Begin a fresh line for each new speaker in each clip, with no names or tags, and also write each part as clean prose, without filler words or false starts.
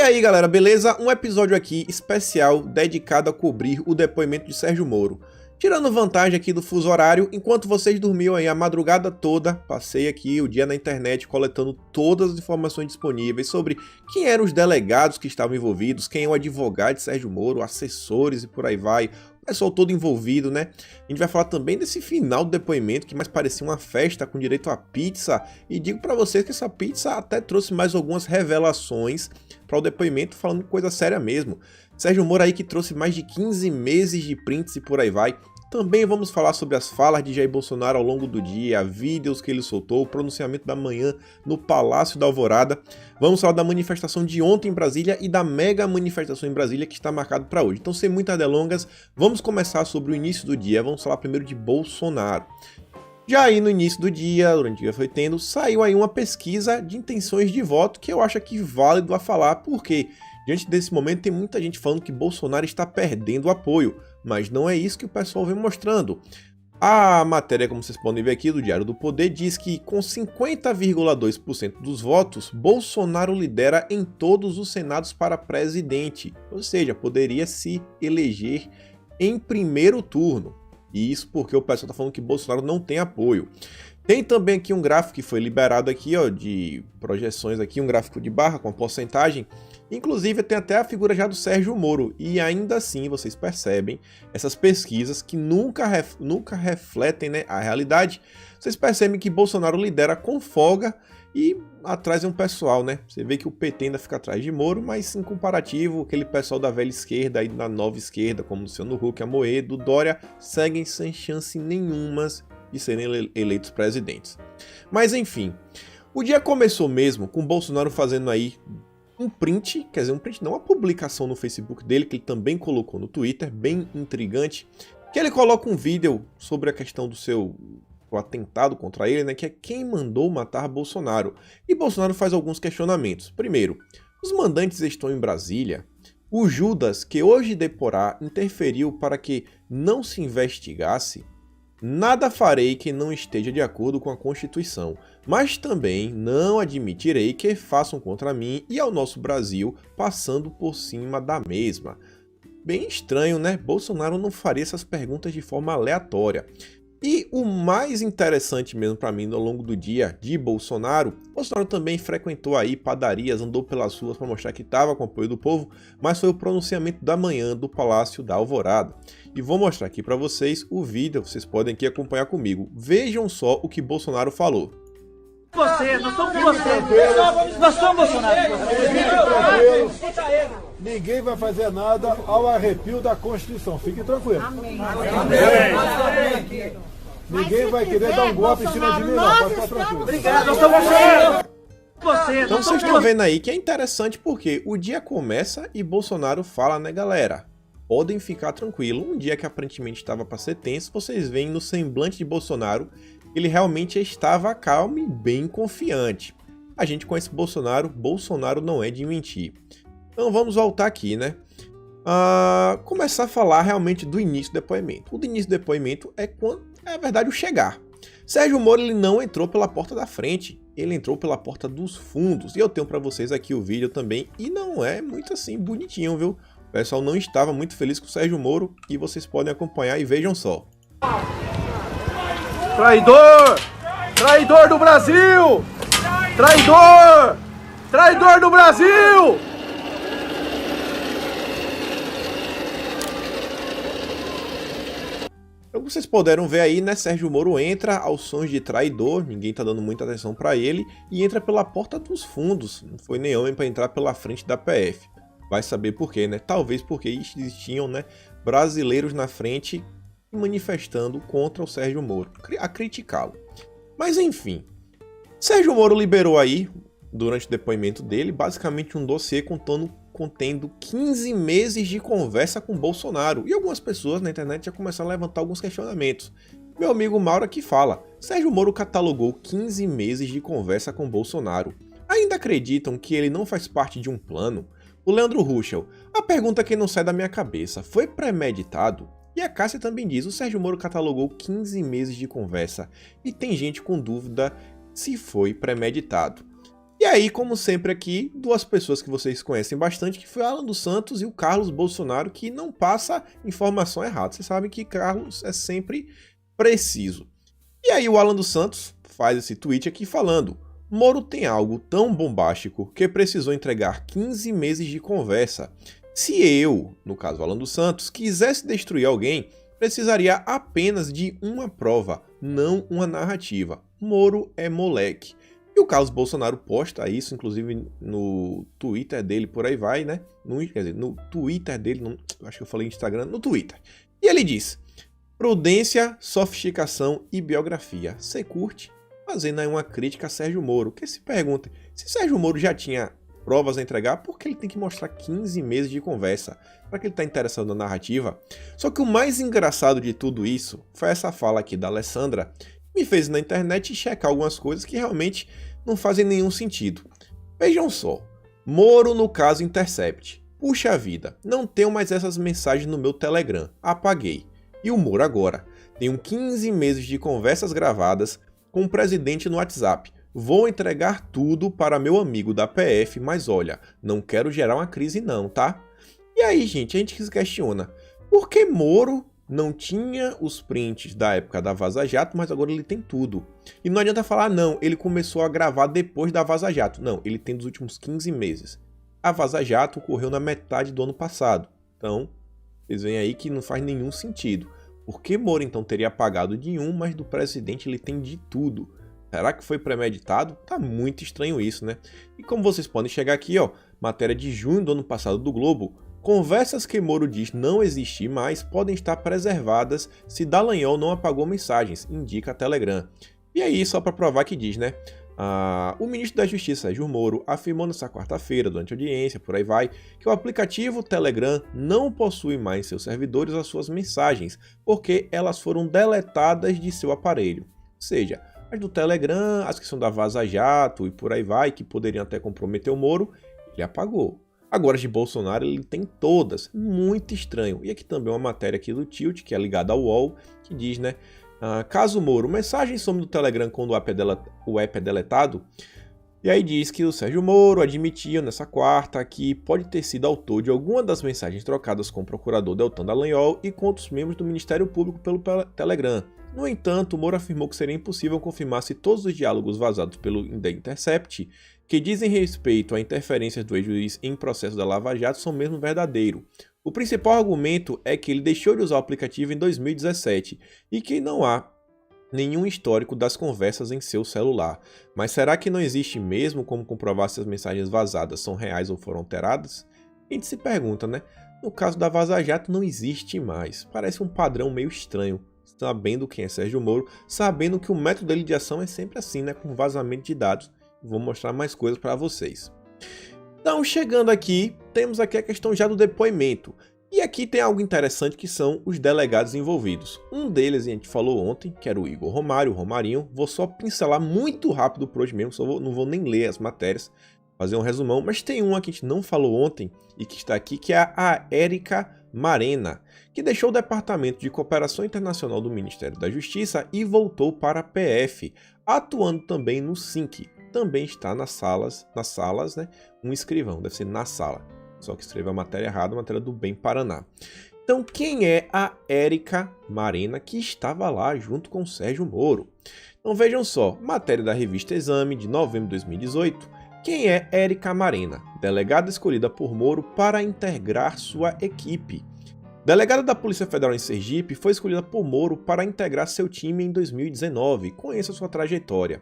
aí galera, beleza? Um episódio aqui especial dedicado a cobrir o depoimento de Sérgio Moro. Tirando vantagem aqui do fuso horário, enquanto vocês dormiam aí a madrugada toda, passei aqui o dia na internet coletando todas as informações disponíveis sobre quem eram os delegados que estavam envolvidos, quem é o advogado de Sérgio Moro, assessores e por aí vai, o pessoal todo envolvido, né? A gente vai falar também desse final do depoimento que mais parecia uma festa com direito a pizza, e digo pra vocês que essa pizza até trouxe mais algumas revelações para o depoimento, falando coisa séria mesmo. Sérgio Moro aí que trouxe mais de 15 meses de prints e por aí vai. Também vamos falar sobre as falas de Jair Bolsonaro ao longo do dia, vídeos que ele soltou, o pronunciamento da manhã no Palácio da Alvorada. Vamos falar da manifestação de ontem em Brasília e da mega manifestação em Brasília que está marcado para hoje. Então, sem muitas delongas, vamos começar sobre o início do dia. Vamos falar primeiro de Bolsonaro. Já aí no inío do dia, durante o dia foi tendo, saiu aí uma pesquisa de intenções de voto que eu acho aqui válido a falar, porque diante desse momento tem muita gente falando que Bolsonaro está perdendo apoio, mas não é isso que o pessoal vem mostrando. A matéria, como vocês podem ver aqui do Diário do Poder, diz que com 50,2% dos votos, Bolsonaro lidera em todos os senados para presidente, ou seja, poderia se eleger em primeiro turno. E isso porque o pessoal está falando que Bolsonaro não tem apoio. Tem também aqui um gráfico que foi liberado aqui, ó, de projeções aqui, um gráfico de barra com a porcentagem. Inclusive tem até a figura já do Sérgio Moro. E ainda assim vocês percebem essas pesquisas que nunca refletem, né, a realidade. Vocês percebem que Bolsonaro lidera com folga e atrás é um pessoal, né? Você vê que o PT ainda fica atrás de Moro, mas em comparativo, aquele pessoal da velha esquerda e da nova esquerda, como Luciano Huck, Amoedo, Dória, seguem sem chance nenhuma de serem eleitos presidentes. Mas enfim, o dia começou mesmo com Bolsonaro fazendo aí um print, quer dizer, um print não, uma publicação no Facebook dele, que ele também colocou no Twitter, bem intrigante, que ele coloca um vídeo sobre a questão do seu atentado contra ele, né, que é quem mandou matar Bolsonaro. E Bolsonaro faz alguns questionamentos. Primeiro, os mandantes estão em Brasília. O Judas, que hoje deporá, interferiu para que não se investigasse. Nada farei que não esteja de acordo com a Constituição, mas também não admitirei que façam contra mim e ao nosso Brasil, passando por cima da mesma. Bem estranho, né? Bolsonaro não faria essas perguntas de forma aleatória. E o mais interessante mesmo para mim ao longo do dia de Bolsonaro também frequentou aí padarias, andou pelas ruas para mostrar que estava com o apoio do povo, mas foi o pronunciamento da manhã do Palácio da Alvorada. E vou mostrar aqui para vocês o vídeo, vocês podem aqui acompanhar comigo. Vejam só o que Bolsonaro falou.
Você, nós somos você. Nós somos Bolsonaro.
Ninguém vai fazer nada ao arrepio da Constituição. Fique tranquilo.
Amém.
Ninguém vai querer dar um golpe em cima de mim, não. Pode ficar tranquilo.
Obrigado, nós somos você.
Então vocês estão vendo aí que é interessante porque o dia começa e Bolsonaro fala, né, galera? Podem ficar tranquilos. Um dia que aparentemente estava para ser tenso, vocês veem no semblante de Bolsonaro ele realmente estava calmo e bem confiante. A gente conhece Bolsonaro, Bolsonaro não é de mentir. Então vamos voltar aqui, né? Começar a falar realmente do início do depoimento. O do início do depoimento é quando, é verdade, o chegar. Sérgio Moro ele não entrou pela porta da frente, ele entrou pela porta dos fundos. E eu tenho para vocês aqui o vídeo também, e não é muito assim bonitinho, viu? O pessoal não estava muito feliz com o Sérgio Moro, e vocês podem acompanhar e vejam só.
Traidor! Traidor do Brasil! Traidor! Traidor do Brasil!
Como vocês puderam ver aí, né, Sérgio Moro entra aos sons de traidor, ninguém tá dando muita atenção para ele, e entra pela porta dos fundos, não foi nem homem para entrar pela frente da PF. Vai saber por quê, né? Talvez porque existiam, né, brasileiros na frente manifestando contra o Sérgio Moro, a criticá-lo. Mas enfim, Sérgio Moro liberou aí, durante o depoimento dele, basicamente um dossiê contendo 15 meses de conversa com Bolsonaro. E algumas pessoas na internet já começaram a levantar alguns questionamentos. Meu amigo Mauro aqui fala, Sérgio Moro catalogou 15 meses de conversa com Bolsonaro. Ainda acreditam que ele não faz parte de um plano? O Leandro Ruschel, a pergunta que não sai da minha cabeça, foi premeditado? E a Cássia também diz, o Sérgio Moro catalogou 15 meses de conversa e tem gente com dúvida se foi premeditado. E aí, como sempre aqui, duas pessoas que vocês conhecem bastante, que foi o Alan dos Santos e o Carlos Bolsonaro, que não passa informação errada. Vocês sabem que Carlos é sempre preciso. E aí o Alan dos Santos faz esse tweet aqui falando: Moro tem algo tão bombástico que precisou entregar 15 meses de conversa. Se eu, no caso Alan dos Santos, quisesse destruir alguém, precisaria apenas de uma prova, não uma narrativa. Moro é moleque. E o Carlos Bolsonaro posta isso, inclusive no Twitter dele, por aí vai, né? Quer dizer, no Twitter dele, acho que eu falei Instagram, no Twitter. E ele diz: prudência, sofisticação e biografia. Você curte? Fazendo aí uma crítica a Sérgio Moro. Que se pergunta, se Sérgio Moro já tinha provas a entregar, por que ele tem que mostrar 15 meses de conversa? Para que ele está interessado na narrativa? Só que o mais engraçado de tudo isso foi essa fala aqui da Alessandra, me fez na internet checar algumas coisas que realmente não fazem nenhum sentido. Vejam só, Moro no caso Intercept. Puxa vida, não tenho mais essas mensagens no meu Telegram, apaguei. E o Moro agora, tenho 15 meses de conversas gravadas com o presidente no WhatsApp. Vou entregar tudo para meu amigo da PF, mas olha, não quero gerar uma crise não, tá? E aí, gente, a gente se questiona, por que Moro não tinha os prints da época da Vaza Jato, mas agora ele tem tudo? E não adianta falar, não, ele começou a gravar depois da Vaza Jato. Não, ele tem dos últimos 15 meses. A Vaza Jato ocorreu na metade do ano passado. Então, vocês veem aí que não faz nenhum sentido. Por que Moro então teria apagado de um, mas do presidente ele tem de tudo? Será que foi premeditado? Tá muito estranho isso, né? E como vocês podem chegar aqui, ó, matéria de junho do ano passado do Globo, conversas que Moro diz não existir mais podem estar preservadas se Dallagnol não apagou mensagens, indica a Telegram. E aí, só para provar que diz, né? O ministro da Justiça, Sérgio Moro, afirmou nesta quarta-feira, durante a audiência, por aí vai, que o aplicativo Telegram não possui mais em seus servidores as suas mensagens, porque elas foram deletadas de seu aparelho. Ou seja, as do Telegram, as que são da Vaza Jato e por aí vai, que poderiam até comprometer o Moro, ele apagou. Agora, de Bolsonaro, ele tem todas. Muito estranho. E aqui também uma matéria aqui do Tilt, que é ligada ao UOL, que diz, né? Caso Moro, mensagem some do Telegram quando o app é deletado. E aí diz que o Sérgio Moro admitiu nessa quarta que pode ter sido autor de alguma das mensagens trocadas com o procurador Deltan Dallagnol e com outros membros do Ministério Público pelo Telegram. No entanto, Moro afirmou que seria impossível confirmar se todos os diálogos vazados pelo The Intercept, que dizem respeito a interferências do ex-juiz em processo da Lava Jato, são mesmo verdadeiros. O principal argumento é que ele deixou de usar o aplicativo em 2017 e que não há nenhum histórico das conversas em seu celular. Mas será que não existe mesmo como comprovar se as mensagens vazadas são reais ou foram alteradas? A gente se pergunta, né? No caso da Vaza Jato não existe mais. Parece um padrão meio estranho, sabendo quem é Sérgio Moro, sabendo que o método dele de ação é sempre assim, né? Com vazamento de dados. Vou mostrar mais coisas para vocês. Então, chegando aqui, temos aqui a questão já do depoimento. E aqui tem algo interessante que são os delegados envolvidos. Um deles, a gente falou ontem, que era o Igor Romário, o Romarinho. Vou só pincelar muito rápido por hoje mesmo, não vou nem ler as matérias, fazer um resumão. Mas tem uma que a gente não falou ontem e que está aqui, que é a Érica Marena, que deixou o Departamento de Cooperação Internacional do Ministério da Justiça e voltou para a PF, atuando também no SINC. Também está nas salas, né? Um escrivão, deve ser na sala. Só que escreveu a matéria errada, a matéria do Bem Paraná. Então, quem é a Érica Marena que estava lá junto com o Sérgio Moro? Então, vejam só, matéria da revista Exame, de novembro de 2018. Quem é Érica Marena? Delegada escolhida por Moro para integrar sua equipe. Delegada da Polícia Federal em Sergipe, foi escolhida por Moro para integrar seu time em 2019. Conheça sua trajetória.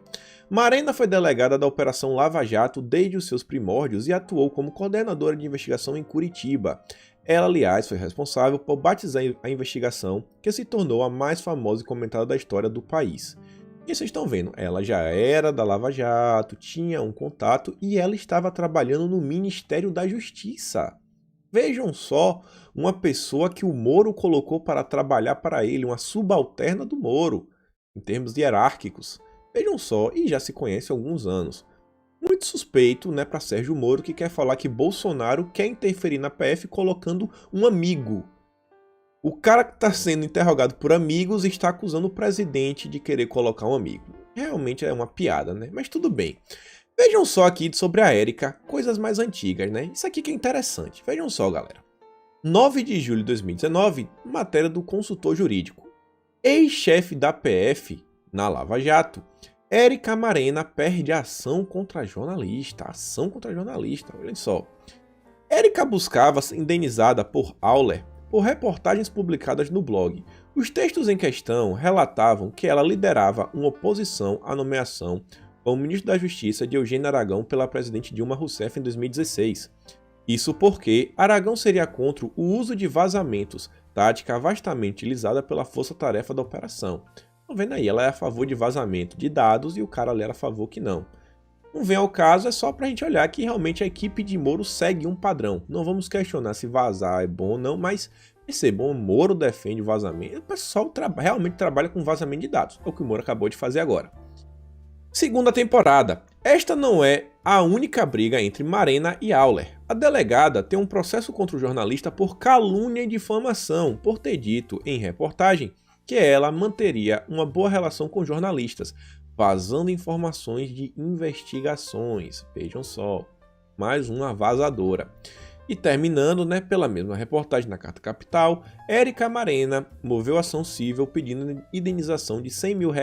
Marena foi delegada da Operação Lava Jato desde os seus primórdios e atuou como coordenadora de investigação em Curitiba. Ela, aliás, foi responsável por batizar a investigação, que se tornou a mais famosa e comentada da história do país. E vocês estão vendo, ela já era da Lava Jato, tinha um contato e ela estava trabalhando no Ministério da Justiça. Vejam só, uma pessoa que o Moro colocou para trabalhar para ele, uma subalterna do Moro, em termos hierárquicos. Vejam só, e já se conhece há alguns anos. Muito suspeito, né, para Sérgio Moro, que quer falar que Bolsonaro quer interferir na PF colocando um amigo. O cara que está sendo interrogado por amigos está acusando o presidente de querer colocar um amigo. Realmente é uma piada, né? Mas tudo bem. Vejam só aqui sobre a Érica, coisas mais antigas, né? Isso aqui que é interessante. Vejam só, galera. 9 de julho de 2019, matéria do consultor jurídico. Ex-chefe da PF na Lava Jato, Érica Marena perde ação contra jornalista. Ação contra jornalista, olha só. Érica buscava ser indenizada por Auler por reportagens publicadas no blog. Os textos em questão relatavam que ela liderava uma oposição à nomeação como ministro da Justiça de Eugênio Aragão pela presidente Dilma Rousseff em 2016. Isso porque Aragão seria contra o uso de vazamentos, tática vastamente utilizada pela força-tarefa da operação. Estão vendo aí, ela é a favor de vazamento de dados e o cara ali era a favor que não. Não vem ao caso, é só pra gente olhar que realmente a equipe de Moro segue um padrão. Não vamos questionar se vazar é bom ou não, mas percebam, Moro defende vazamento. O pessoal realmente trabalha com vazamento de dados, é o que o Moro acabou de fazer agora. Segunda temporada. Esta não é a única briga entre Marena e Auler. A delegada tem um processo contra o jornalista por calúnia e difamação, por ter dito em reportagem que ela manteria uma boa relação com jornalistas, vazando informações de investigações. Vejam só, mais uma vazadora. E terminando, pela mesma reportagem na Carta Capital, Érica Marena moveu ação civil pedindo indenização de R$100 mil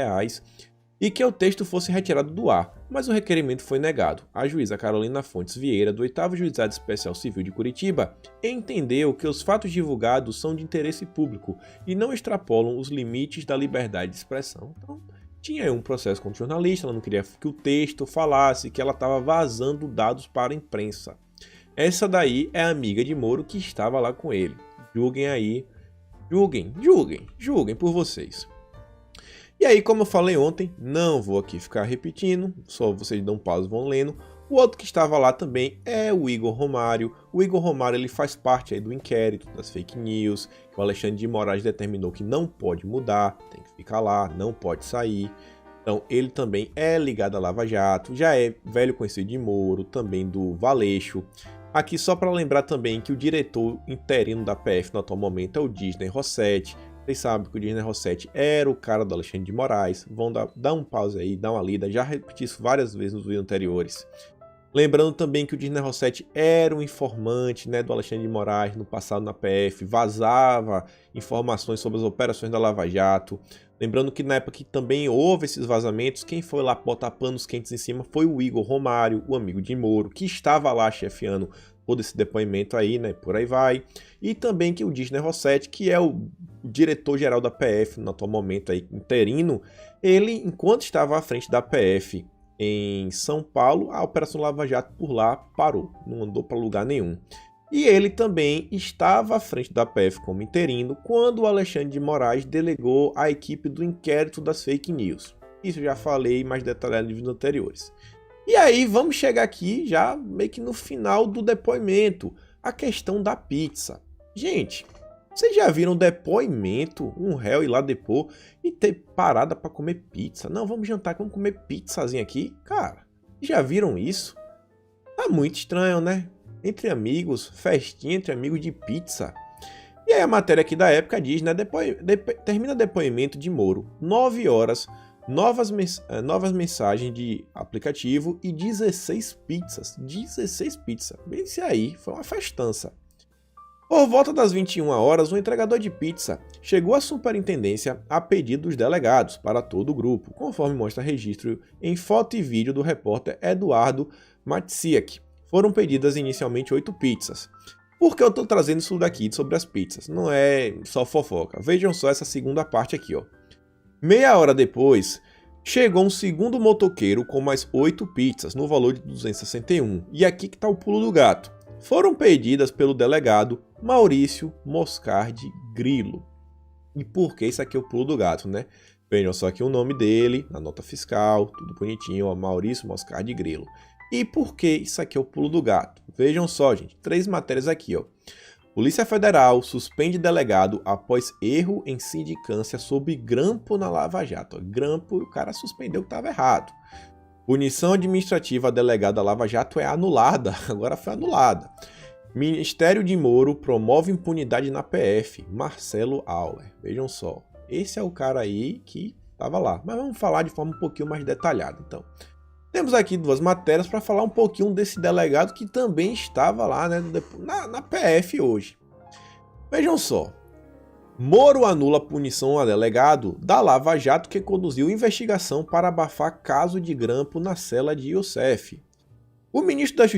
e que o texto fosse retirado do ar, mas o requerimento foi negado. A juíza Carolina Fontes Vieira, do 8º Juizado Especial Civil de Curitiba, entendeu que os fatos divulgados são de interesse público e não extrapolam os limites da liberdade de expressão. Então, tinha um processo contra o jornalista, ela não queria que o texto falasse que ela estava vazando dados para a imprensa. Essa daí é a amiga de Moro que estava lá com ele. Julguem aí, julguem por vocês. E aí, como eu falei ontem, não vou aqui ficar repetindo, só vocês dão pausa e vão lendo. O outro que estava lá também é o Igor Romário. O Igor Romário ele faz parte aí do inquérito das fake news, que o Alexandre de Moraes determinou que não pode mudar, tem que ficar lá, não pode sair. Então ele também é ligado à Lava Jato, já é velho conhecido de Moro, também do Valeixo. Aqui só para lembrar também que o diretor interino da PF no atual momento é o Disney Rossetti. Vocês sabem que o Disney Rossetti era o cara do Alexandre de Moraes. Vão dar um pause aí, dar uma lida. Já repeti isso várias vezes nos vídeos anteriores. Lembrando também que o Disney Rossetti era um informante do Alexandre de Moraes no passado na PF. Vazava informações sobre as operações da Lava Jato. Lembrando que na época que também houve esses vazamentos, quem foi lá botar panos quentes em cima foi o Igor Romário, o amigo de Moro, que estava lá chefiando todo esse depoimento aí, por aí vai. E também que o Disney Rossetti, que é o diretor-geral da PF no atual momento aí, interino, ele, enquanto estava à frente da PF em São Paulo, a Operação Lava Jato por lá parou, não andou para lugar nenhum. E ele também estava à frente da PF como interino quando o Alexandre de Moraes delegou a equipe do inquérito das fake news. Isso eu já falei mais detalhado em vídeos anteriores. E aí vamos chegar aqui já meio que no final do depoimento, a questão da pizza. Gente, vocês já viram depoimento, um réu ir lá depor e ter parada para comer pizza? Não, vamos jantar, vamos comer pizzazinha aqui? Cara, já viram isso? Tá muito estranho, né? Entre amigos, festinha entre amigos de pizza. E aí a matéria aqui da época diz, termina depoimento de Moro, 9 horas, novas mensagens de aplicativo e 16 pizzas. 16 pizzas. Bem, isso aí foi uma festança. Por volta das 21 horas, um entregador de pizza chegou à superintendência a pedido dos delegados para todo o grupo, conforme mostra registro em foto e vídeo do repórter Eduardo Matsiak. Foram pedidas inicialmente 8 pizzas. Por que eu estou trazendo isso daqui sobre as pizzas? Não é só fofoca. Vejam só essa segunda parte aqui, ó. Meia hora depois, chegou um segundo motoqueiro com mais 8 pizzas, no valor de 261. E aqui que está o pulo do gato. Foram pedidas pelo delegado Maurício Moscardi Grilo. E por que isso aqui é o pulo do gato, Vejam só aqui o nome dele, na nota fiscal, tudo bonitinho, ó, Maurício Moscardi Grilo. E por que isso aqui é o pulo do gato? Vejam só, gente, 3 matérias aqui, ó. Polícia Federal suspende delegado após erro em sindicância sob grampo na Lava Jato. Grampo, o cara suspendeu que estava errado. Punição administrativa delegada à Lava Jato é anulada, agora foi anulada. Ministério de Moro promove impunidade na PF, Marcelo Auler. Vejam só, esse é o cara aí que estava lá. Mas vamos falar de forma um pouquinho mais detalhada, então. Temos aqui duas matérias para falar um pouquinho desse delegado que também estava lá, né, na PF hoje. Vejam só. Moro anula a punição a delegado da Lava Jato que conduziu investigação para abafar caso de grampo na cela de Youssef. O Ministério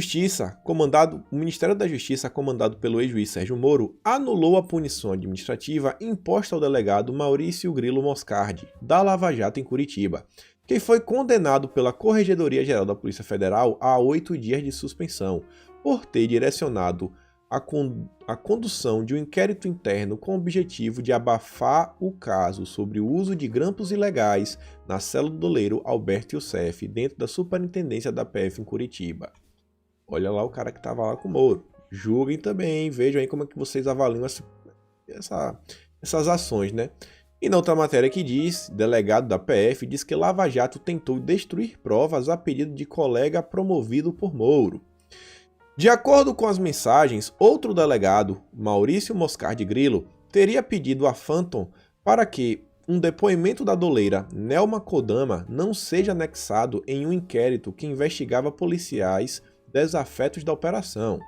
da Justiça, comandado pelo ex-juiz Sérgio Moro, anulou a punição administrativa imposta ao delegado Maurício Grilo Moscardi, da Lava Jato em Curitiba, que foi condenado pela Corregedoria-Geral da Polícia Federal a 8 dias de suspensão, por ter direcionado a condução de um inquérito interno com o objetivo de abafar o caso sobre o uso de grampos ilegais na cela do doleiro Alberto Youssef, dentro da superintendência da PF em Curitiba. Olha lá o cara que estava lá com o Moro. Julguem também, vejam aí como é que vocês avaliam essas ações, né? E na outra matéria que diz, delegado da PF diz que Lava Jato tentou destruir provas a pedido de colega promovido por Moro. De acordo com as mensagens, outro delegado, Maurício Moscardi Grilo, teria pedido a Phantom para que um depoimento da doleira Nelma Kodama não seja anexado em um inquérito que investigava policiais desafetos da operação.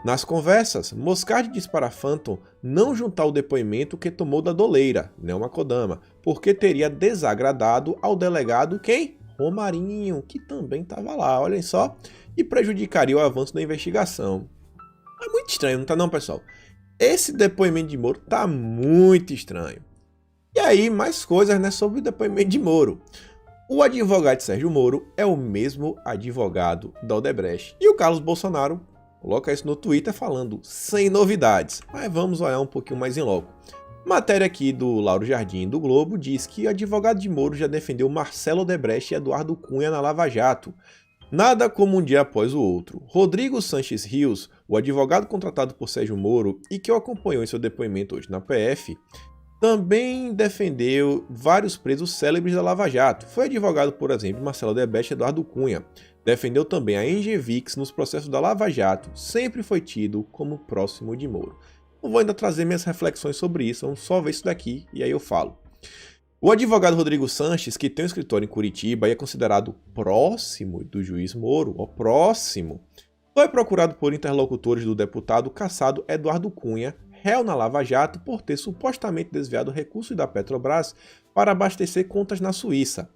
Nas conversas, Moscardi disse para a Phantom não juntar o depoimento que tomou da doleira, Nelma Kodama, porque teria desagradado ao delegado quem? Romarinho, que também estava lá, olhem só, e prejudicaria o avanço da investigação. É muito estranho, não tá não, pessoal? Esse depoimento de Moro tá muito estranho. E aí, mais coisas, né, sobre o depoimento de Moro. O advogado de Sérgio Moro é o mesmo advogado da Odebrecht. E o Carlos Bolsonaro coloca isso no Twitter falando sem novidades. Mas vamos olhar um pouquinho mais em loco. Matéria aqui do Lauro Jardim do Globo diz que o advogado de Moro já defendeu Marcelo Odebrecht e Eduardo Cunha na Lava Jato. Nada como um dia após o outro. Rodrigo Sanches Rios, o advogado contratado por Sérgio Moro e que o acompanhou em seu depoimento hoje na PF, também defendeu vários presos célebres da Lava Jato. Foi advogado, por exemplo, de Marcelo Odebrecht e Eduardo Cunha. Defendeu também a Engevix nos processos da Lava Jato. Sempre foi tido como próximo de Moro. Não vou ainda trazer minhas reflexões sobre isso, vamos só ver isso daqui e aí eu falo. O advogado Rodrigo Sanches, que tem um escritório em Curitiba e é considerado próximo do juiz Moro, foi procurado por interlocutores do deputado cassado Eduardo Cunha, réu na Lava Jato, por ter supostamente desviado recursos da Petrobras para abastecer contas na Suíça.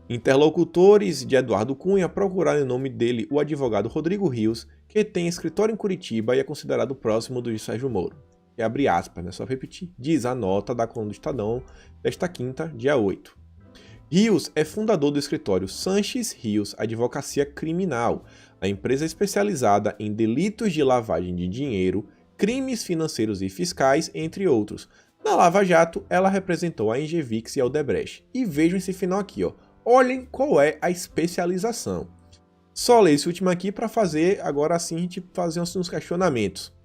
Interlocutores de Eduardo Cunha procuraram em nome dele o advogado Rodrigo Rios, que tem escritório em Curitiba e é considerado próximo do juiz Sérgio Moro. E abre aspas, né? Só repetir. Diz a nota da coluna do Estadão desta quinta, dia 8. Rios é fundador do escritório Sanches Rios Advocacia Criminal, a empresa especializada em delitos de lavagem de dinheiro, crimes financeiros e fiscais, entre outros. Na Lava Jato, ela representou a Engevix e a Odebrecht. E vejam esse final aqui, ó. Olhem qual é a especialização. Só ler esse último aqui para fazer, agora sim, a gente fazer uns questionamentos.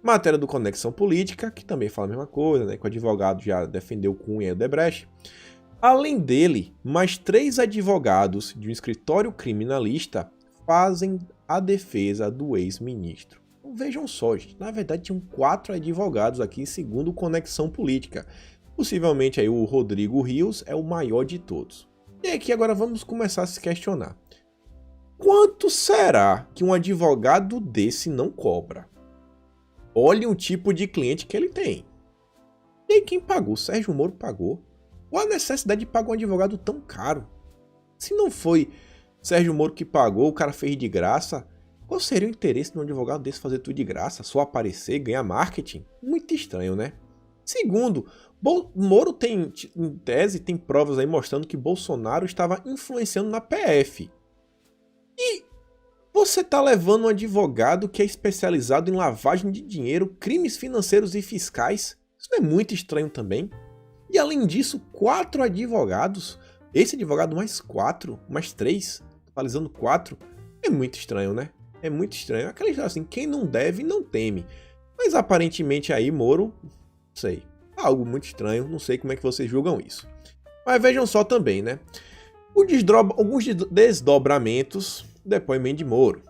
Matéria do Conexão Política, que também fala a mesma coisa, né, que o advogado já defendeu Cunha e Odebrecht. Além dele, mais 3 advogados de um escritório criminalista fazem a defesa do ex-ministro. Então, vejam só, gente, na verdade tinham 4 advogados aqui, segundo Conexão Política. Possivelmente aí o Rodrigo Rios é o maior de todos. E aqui agora vamos começar a se questionar. Quanto será que um advogado desse não cobra? Olhe o tipo de cliente que ele tem. E aí quem pagou? Sérgio Moro pagou? Qual a necessidade de pagar um advogado tão caro? Se não foi Sérgio Moro que pagou, o cara fez de graça, qual seria o interesse de um advogado desse fazer tudo de graça? Só aparecer, ganhar marketing? Muito estranho, né? Segundo, Moro tem, em tese, tem provas aí mostrando que Bolsonaro estava influenciando na PF. E você tá levando um advogado que é especializado em lavagem de dinheiro, crimes financeiros e fiscais? Isso não é muito estranho também? E além disso, 4 advogados, esse advogado mais 4, mais 3, totalizando 4, é muito estranho, né? É muito estranho. Aquela história assim, quem não deve, não teme. Mas aparentemente aí, Moro, não sei, algo muito estranho, não sei como é que vocês julgam isso. Mas vejam só também, né? Alguns desdobramentos do depoimento de Moro.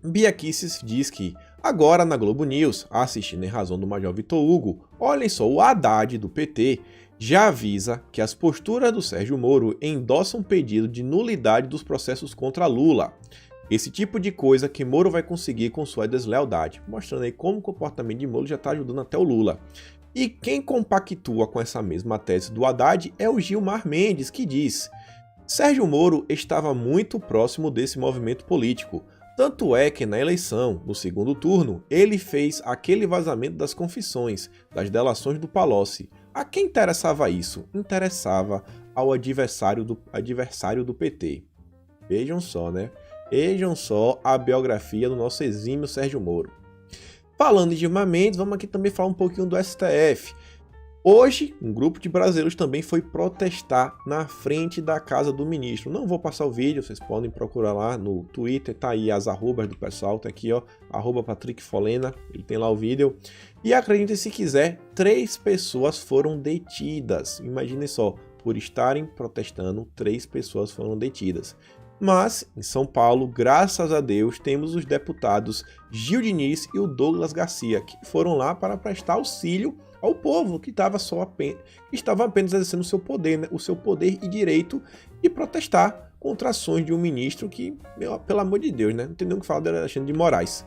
Bia Kicis diz que, agora na Globo News, assistindo em razão do Major Vitor Hugo, olhem só, o Haddad do PT já avisa que as posturas do Sérgio Moro endossam um pedido de nulidade dos processos contra Lula. Esse tipo de coisa que Moro vai conseguir com sua deslealdade, mostrando aí como o comportamento de Moro já está ajudando até o Lula. E quem compactua com essa mesma tese do Haddad é o Gilmar Mendes, que diz: Sérgio Moro estava muito próximo desse movimento político. Tanto é que na eleição, no segundo turno, ele fez aquele vazamento das confissões, das delações do Palocci. A quem interessava isso? Interessava ao adversário do PT. Vejam só, né? Vejam só a biografia do nosso exímio Sérgio Moro. Falando de Gilmar Mendes, vamos aqui também falar um pouquinho do STF. Hoje, um grupo de brasileiros também foi protestar na frente da casa do ministro. Não vou passar o vídeo, vocês podem procurar lá no Twitter, tá aí as arrobas do pessoal, tá aqui ó, @PatrickFolena, ele tem lá o vídeo. E acreditem se quiser, 3 pessoas foram detidas. Imaginem só, por estarem protestando, 3 pessoas foram detidas. Mas, em São Paulo, graças a Deus, temos os deputados Gil Diniz e o Douglas Garcia, que foram lá para prestar auxílio ao povo que estava apenas exercendo o seu poder, né? O seu poder e direito de protestar contra ações de um ministro que, pelo amor de Deus, né? Não tem nem o que falar de Alexandre de Moraes.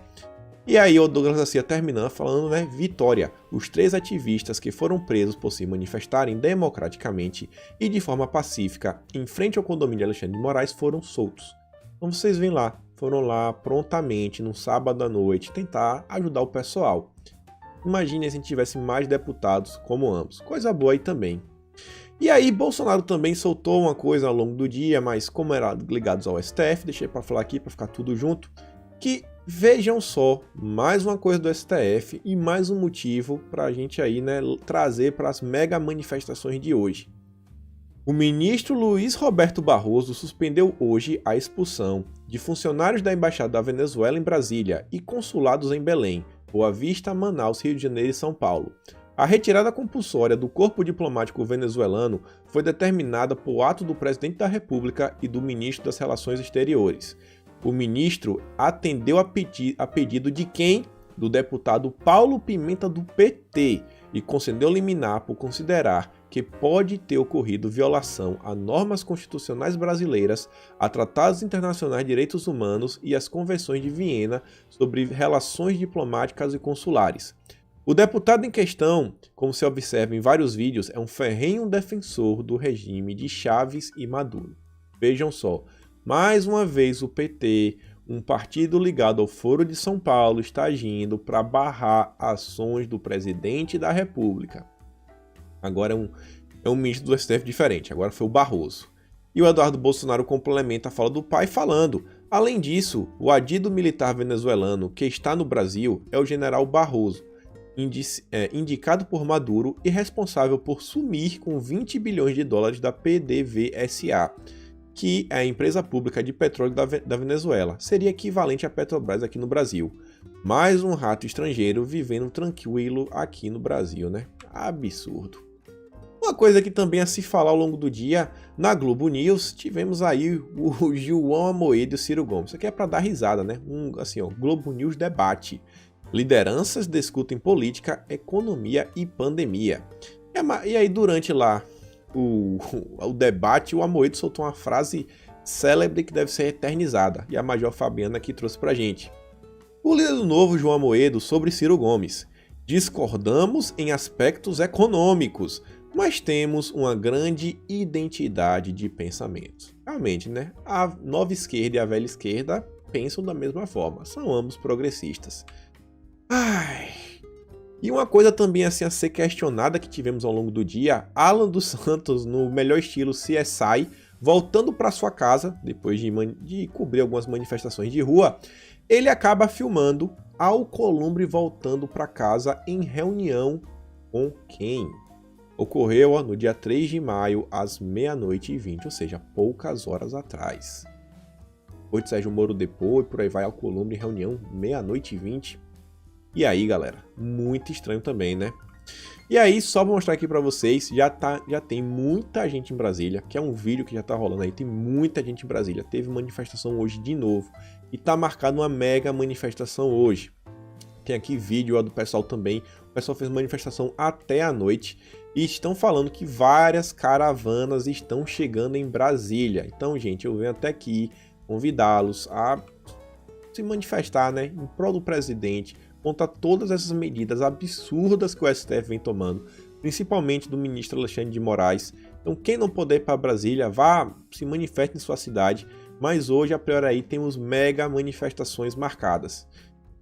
E aí o Douglas Garcia terminando falando, né? Vitória. Os 3 ativistas que foram presos por se manifestarem democraticamente e de forma pacífica em frente ao condomínio de Alexandre de Moraes foram soltos. Então vocês veem lá, foram lá prontamente, no sábado à noite, tentar ajudar o pessoal. Imagine se a gente tivesse mais deputados como ambos. Coisa boa aí também. E aí, Bolsonaro também soltou uma coisa ao longo do dia, mas como era ligados ao STF, deixei para falar aqui para ficar tudo junto, que vejam só, mais uma coisa do STF e mais um motivo para a gente aí, né, trazer para as mega manifestações de hoje. O ministro Luiz Roberto Barroso suspendeu hoje a expulsão de funcionários da Embaixada da Venezuela em Brasília e consulados em Belém, Boa Vista, Manaus, Rio de Janeiro e São Paulo. A retirada compulsória do corpo diplomático venezuelano foi determinada por ato do presidente da República e do ministro das Relações Exteriores. O ministro atendeu a pedido de quem? Do deputado Paulo Pimenta do PT e concedeu liminar por considerar que pode ter ocorrido violação a normas constitucionais brasileiras, a tratados internacionais de direitos humanos e às convenções de Viena sobre relações diplomáticas e consulares. O deputado em questão, como se observa em vários vídeos, é um ferrenho defensor do regime de Chávez e Maduro. Vejam só, mais uma vez o PT, um partido ligado ao Foro de São Paulo, está agindo para barrar ações do presidente da República. Agora é um ministro do STF diferente, agora foi o Barroso. E o Eduardo Bolsonaro complementa a fala do pai falando: além disso, o adido militar venezuelano que está no Brasil é o general Barroso, indicado por Maduro e responsável por sumir com 20 bilhões de dólares da PDVSA, que é a empresa pública de petróleo da Venezuela. Seria equivalente à Petrobras aqui no Brasil. Mais um rato estrangeiro vivendo tranquilo aqui no Brasil, né? Absurdo. Uma coisa que também a se falar ao longo do dia, na Globo News, tivemos aí o João Amoedo e o Ciro Gomes. Isso aqui é para dar risada, né? Globo News debate. Lideranças discutem política, economia e pandemia. E aí, durante lá o debate, o Amoedo soltou uma frase célebre que deve ser eternizada. E a Major Fabiana aqui trouxe pra gente. O líder do Novo, João Amoedo, sobre Ciro Gomes. Discordamos em aspectos econômicos, mas temos uma grande identidade de pensamento. Realmente, né? A nova esquerda e a velha esquerda pensam da mesma forma. São ambos progressistas. Ai. E uma coisa também assim a ser questionada que tivemos ao longo do dia, Alan dos Santos, no melhor estilo CSI, voltando para sua casa, depois de cobrir algumas manifestações de rua, ele acaba filmando Alcolumbre voltando para casa em reunião com quem? Ocorreu no dia 3 de maio, às 00h20, ou seja, poucas horas atrás. Depois de Sérgio Moro depois, por aí vai Alcolumbre em reunião, 00h20. E aí, galera, muito estranho também, né? E aí, só pra mostrar aqui pra vocês, já tem muita gente em Brasília, que é um vídeo que já tá rolando aí, tem muita gente em Brasília. Teve manifestação hoje de novo, e tá marcada uma mega manifestação hoje. Tem aqui vídeo do pessoal também, o pessoal fez manifestação até a noite, e estão falando que várias caravanas estão chegando em Brasília. Então, gente, eu venho até aqui convidá-los a se manifestar, né, em prol do presidente, contra todas essas medidas absurdas que o STF vem tomando, principalmente do ministro Alexandre de Moraes. Então, quem não puder ir para Brasília, vá, se manifeste em sua cidade, mas hoje, a priori aí, temos mega manifestações marcadas.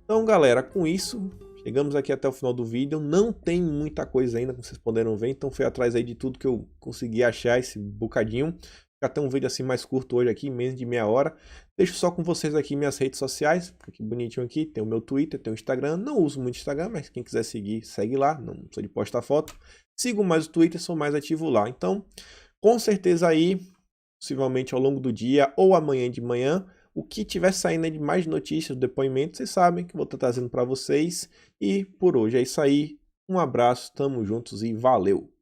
Então, galera, com isso, chegamos aqui até o final do vídeo. Não tem muita coisa ainda, como vocês puderam ver, então fui atrás aí de tudo que eu consegui achar, esse bocadinho. Até um vídeo assim mais curto hoje aqui, menos de meia hora. Deixo só com vocês aqui minhas redes sociais, fica aqui bonitinho aqui, tem o meu Twitter, tem o Instagram. Não uso muito Instagram, mas quem quiser seguir, segue lá, não sou de postar foto. Sigo mais o Twitter, sou mais ativo lá. Então, com certeza aí, possivelmente ao longo do dia ou amanhã de manhã, o que tiver saindo aí de mais notícias, depoimentos, vocês sabem que eu vou estar trazendo para vocês. E por hoje é isso aí, um abraço, tamo juntos e valeu!